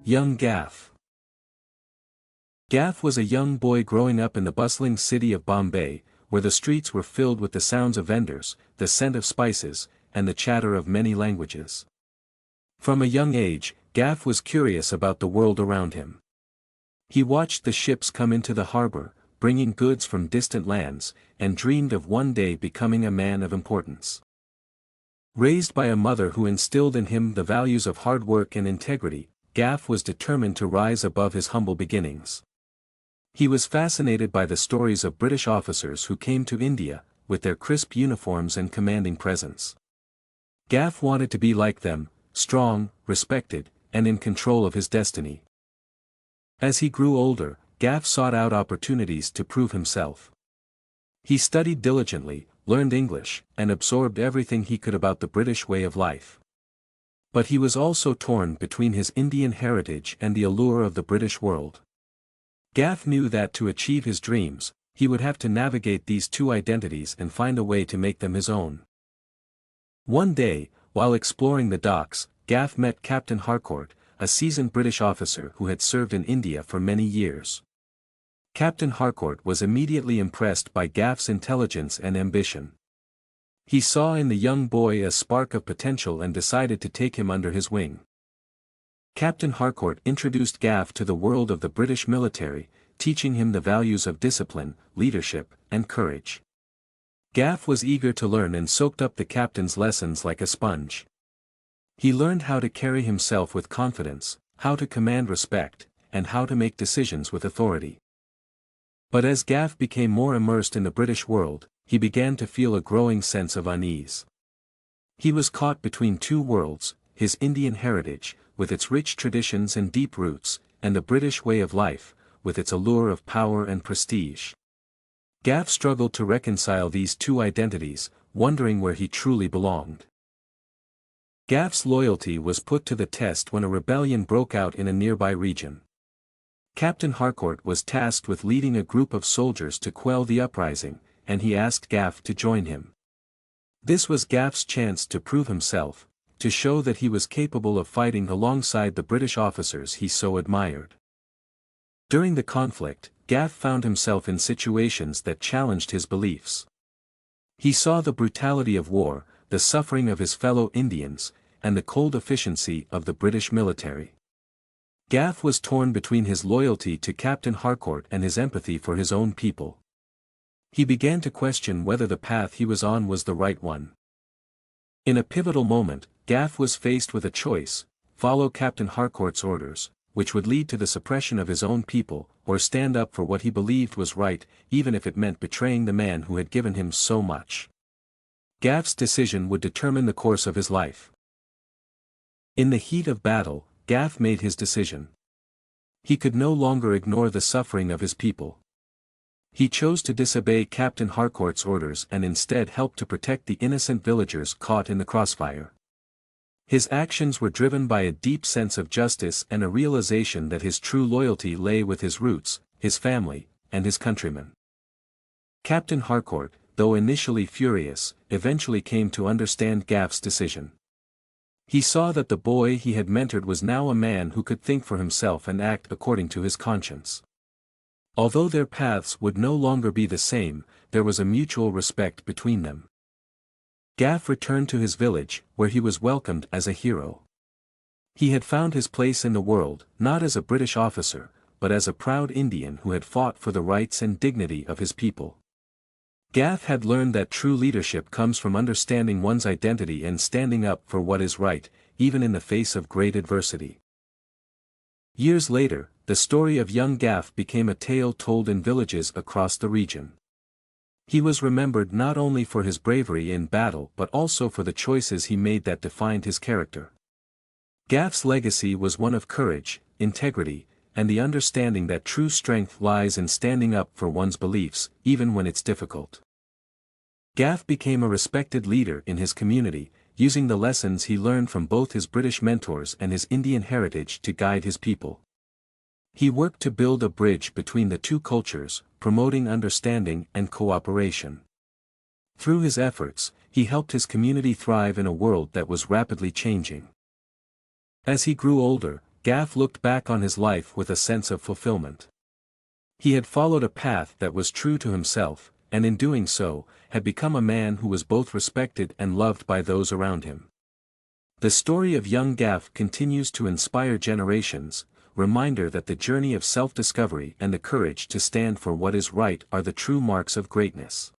Young Gaff. Gaff was a young boy growing up in the bustling city of Bombay, where the streets were filled with the sounds of vendors, the scent of spices, and the chatter of many languages. From a young age, Gaff was curious about the world around him. He watched the ships come into the harbor, bringing goods from distant lands, and dreamed of one day becoming a man of importance. Raised by a mother who instilled in him the values of hard work and integrity, Gaff was determined to rise above his humble beginnings. He was fascinated by the stories of British officers who came to India, with their crisp uniforms and commanding presence. Gaff wanted to be like them, strong, respected, and in control of his destiny. As he grew older, Gaff sought out opportunities to prove himself. He studied diligently, learned English, and absorbed everything he could about the British way of life. But he was also torn between his Indian heritage and the allure of the British world. Gaff knew that to achieve his dreams, he would have to navigate these two identities and find a way to make them his own. One day, while exploring the docks, Gaff met Captain Harcourt, a seasoned British officer who had served in India for many years. Captain Harcourt was immediately impressed by Gaff's intelligence and ambition. He saw in the young boy a spark of potential and decided to take him under his wing. Captain Harcourt introduced Gaff to the world of the British military, teaching him the values of discipline, leadership, and courage. Gaff was eager to learn and soaked up the captain's lessons like a sponge. He learned how to carry himself with confidence, how to command respect, and how to make decisions with authority. But as Gaff became more immersed in the British world, he began to feel a growing sense of unease. He was caught between two worlds, his Indian heritage, with its rich traditions and deep roots, and the British way of life, with its allure of power and prestige. Gaff struggled to reconcile these two identities, wondering where he truly belonged. Gaff's loyalty was put to the test when a rebellion broke out in a nearby region. Captain Harcourt was tasked with leading a group of soldiers to quell the uprising, and he asked Gaff to join him. This was Gaff's chance to prove himself, to show that he was capable of fighting alongside the British officers he so admired. During the conflict, Gaff found himself in situations that challenged his beliefs. He saw the brutality of war, the suffering of his fellow Indians, and the cold efficiency of the British military. Gaff was torn between his loyalty to Captain Harcourt and his empathy for his own people. He began to question whether the path he was on was the right one. In a pivotal moment, Gaff was faced with a choice: follow Captain Harcourt's orders, which would lead to the suppression of his own people, or stand up for what he believed was right, even if it meant betraying the man who had given him so much. Gaff's decision would determine the course of his life. In the heat of battle, Gaff made his decision. He could no longer ignore the suffering of his people. He chose to disobey Captain Harcourt's orders and instead help to protect the innocent villagers caught in the crossfire. His actions were driven by a deep sense of justice and a realization that his true loyalty lay with his roots, his family, and his countrymen. Captain Harcourt, though initially furious, eventually came to understand Gaff's decision. He saw that the boy he had mentored was now a man who could think for himself and act according to his conscience. Although their paths would no longer be the same, there was a mutual respect between them. Gaff returned to his village, where he was welcomed as a hero. He had found his place in the world, not as a British officer, but as a proud Indian who had fought for the rights and dignity of his people. Gaff had learned that true leadership comes from understanding one's identity and standing up for what is right, even in the face of great adversity. Years later, the story of young Gaff became a tale told in villages across the region. He was remembered not only for his bravery in battle but also for the choices he made that defined his character. Gaff's legacy was one of courage, integrity, and the understanding that true strength lies in standing up for one's beliefs, even when it's difficult. Gaff became a respected leader in his community, using the lessons he learned from both his British mentors and his Indian heritage to guide his people. He worked to build a bridge between the two cultures, promoting understanding and cooperation. Through his efforts, he helped his community thrive in a world that was rapidly changing. As he grew older, Gaff looked back on his life with a sense of fulfillment. He had followed a path that was true to himself, and in doing so, had become a man who was both respected and loved by those around him. The story of young Gaff continues to inspire generations, reminder that the journey of self-discovery and the courage to stand for what is right are the true marks of greatness.